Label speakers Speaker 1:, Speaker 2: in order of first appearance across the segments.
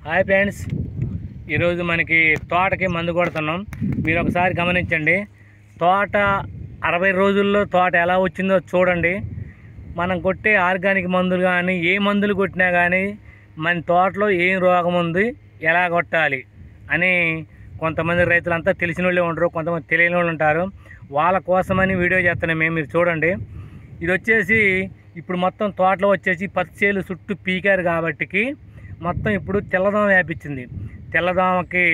Speaker 1: Hi friends, ఈరోజు మనకి తోటకి మందు కొడుతున్నాం. మీరు ఒకసారి గమనించండి. తోట 60 రోజుల్లో తోట ఎలా వచ్చిందో చూడండి. మనం కొట్టే ఆర్గానిక్ మందులు కానీ ఏ మందులు కొట్టినా కానీ మన తోటలో ఏం రోగం ఉంది, ఎలా కొట్టాలి అని కొంతమంది రైతులంతా తెలిసిన వాళ్ళే ఉంటారు, కొంతమంది తెలియని వాళ్ళు ఉంటారు. వాళ్ళ కోసమని వీడియో చేస్తున్నాం మీరు చూడండి. ఇది వచ్చేసి ఇప్పుడు మొత్తం తోటలో వచ్చేసి పచ్చేలు చుట్టూ పీకారు కాబట్టి మొత్తం ఇప్పుడు తెల్లదోమ వ్యాపించింది. తెల్లదోమకి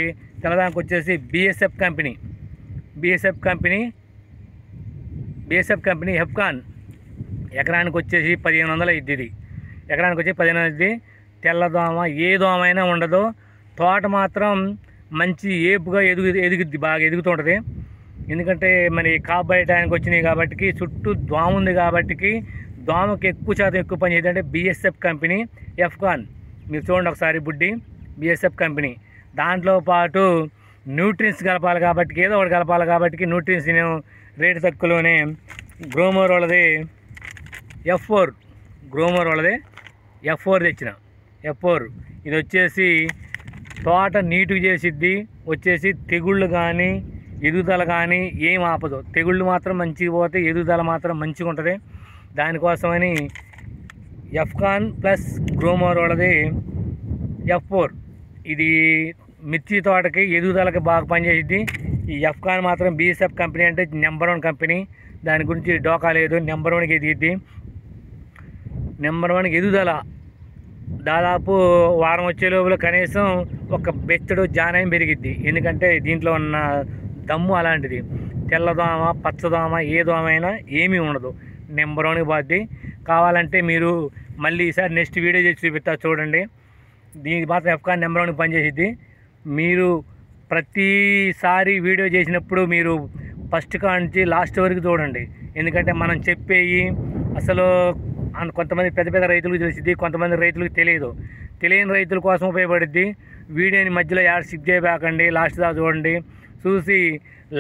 Speaker 1: వచ్చేసి బిఎస్ఎఫ్ కంపెనీ హెప్కాన్ ఎకరానికి వచ్చేసి 1500 ఇద్ది. ఎకరానికి వచ్చి 1500 ఇద్ది. తెల్లదోమ ఏ దోమ అయినా ఉండదు. తోట మాత్రం మంచి ఏపుగా ఎదుగుద్ది, బాగా ఎదుగుతుంటుంది. ఎందుకంటే మరి కాపు బయటానికి వచ్చినాయి కాబట్టి చుట్టూ దోమ ఉంది కాబట్టి దోమకి ఎక్కువ శాతం ఎక్కువ పని చేద్దంటే బిఎస్ఎఫ్ కంపెనీ ఎఫ్కాన్. మీరు చూడండి ఒకసారి బుడ్డి బిఎస్ఎఫ్ కంపెనీ. దాంట్లో పాటు న్యూట్రియన్స్ కలపాలి కాబట్టి ఏదో ఒకటి కలపాలి కాబట్టి న్యూట్రియన్స్ నేను రేటు తక్కువలోనే గ్రోమోర్ వాళ్ళది F4 తెచ్చిన. F4 ఇది వచ్చేసి తోట నీటుగా చేసిద్ది. వచ్చేసి తెగుళ్ళు కానీ ఎదుగుదల కానీ ఏం ఆపదు. తెగుళ్ళు మాత్రం మంచిగా పోతే ఎదుగుదల మాత్రం మంచిగా ఉంటుంది. దానికోసమని ఎఫ్కాన్ ప్లస్ గ్రోమోర్ వాళ్ళది F4 ఇది మిర్చి తోటకి ఎదుగుదలకి బాగా పనిచేసిద్ది. ఈ ఎఫ్కాన్ మాత్రం బిఎస్ఎఫ్ కంపెనీ అంటే నెంబర్ 1 కంపెనీ. దాని గురించి డోకా లేదు. నెంబర్ 1కి ఎదిగిద్ది. నెంబర్ 1కి ఎదుగుదల దాదాపు వారం వచ్చే లోపల కనీసం ఒక బెత్తడు జానాయం పెరిగిద్ది. ఎందుకంటే దీంట్లో ఉన్న దమ్ము అలాంటిది. తెల్లదోమ పచ్చదోమ ఏ దోమ అయినా ఏమీ ఉండదు. నెంబర్ 1కి బాద్ది. కావాలంటే మీరు మళ్ళీ ఈసారి నెక్స్ట్ వీడియో చేసి చూపిస్తా చూడండి. దీనికి మాత్రం ఎఫ్కాన్ నెంబర్ 1కి పనిచేసిద్ది. మీరు ప్రతిసారి వీడియో చేసినప్పుడు మీరు ఫస్ట్ కాంచి లాస్ట్ వరకు చూడండి. ఎందుకంటే మనం చెప్పేవి అసలు కొంతమంది పెద్ద రైతులకు తెలిసిద్ది, కొంతమంది రైతులకు తెలియదు. తెలియని రైతుల కోసం ఉపయోగపడుద్ది. వీడియోని మధ్యలో యాడ్ స్కిప్ చేయబాకండి, లాస్ట్ దాకా చూడండి. చూసి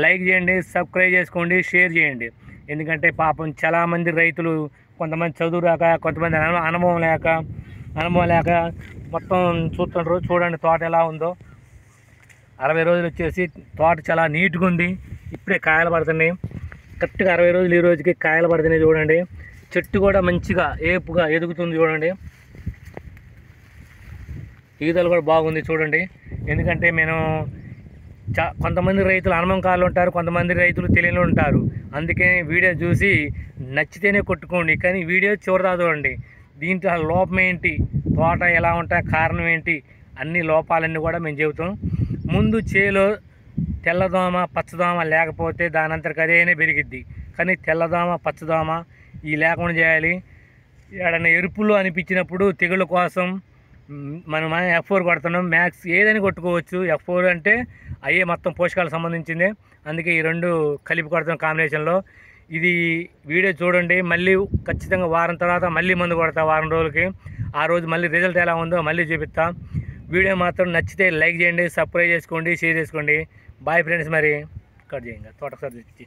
Speaker 1: లైక్ చేయండి, సబ్స్క్రైబ్ చేసుకోండి, షేర్ చేయండి. ఎందుకంటే పాపం చాలామంది రైతులు కొంతమంది చదువు రాక, కొంతమంది అనుభవం లేక మొత్తం చూస్తుంటారు. చూడండి తోట ఎలా ఉందో. 60 రోజులు వచ్చేసి తోట చాలా నీట్గా ఉంది. ఇప్పుడే కాయలు పడుతున్నాయి. కరెక్ట్గా 60 రోజులు ఈ రోజుకి కాయలు పడుతున్నాయి. చూడండి చెట్టు కూడా మంచిగా ఏపుగా ఎదుగుతుంది. చూడండి ఈగలు కూడా బాగుంది. చూడండి ఎందుకంటే నేను కొంతమంది రైతులు అనుభవం ఉంటారు, కొంతమంది రైతులు తెలియని ఉంటారు. అందుకే వీడియో చూసి నచ్చితేనే కొట్టుకోండి, కానీ వీడియో చివరిదా చూడండి. దీంట్లో లోపం ఏంటి, తోట ఎలా ఉంటాయి, కారణం ఏంటి, అన్ని లోపాలన్నీ కూడా మేము చెబుతాం. ముందు చేలో తెల్లదోమ పచ్చదోమ లేకపోతే దానంతరికి అదేనే పెరిగిద్ది. కానీ తెల్లదోమ పచ్చదోమ ఈ లేకుండా చేయాలి. ఏడన్నా ఎరుపులు అనిపించినప్పుడు తెగుళ్ళ కోసం మనం F4 కొడుతున్నాం. మ్యాక్స్ ఏదని కొట్టుకోవచ్చు. F4 అంటే అయ్యే మొత్తం పోషకాలకు సంబంధించింది. అందుకే ఈ రెండు కలిపి కొడుతున్నాం కాంబినేషన్లో. ఇది వీడియో చూడండి. మళ్ళీ ఖచ్చితంగా వారం తర్వాత మళ్ళీ మందు కొడతా. వారం రోజులకి ఆ రోజు మళ్ళీ రిజల్ట్ ఎలా ఉందో మళ్ళీ చూపిస్తా. వీడియో మాత్రం నచ్చితే లైక్ చేయండి, సబ్స్క్రైబ్ చేసుకోండి, షేర్ చేసుకోండి. Bye friends. మరి కట్ చేయండి తోట సర్దిచ్చి.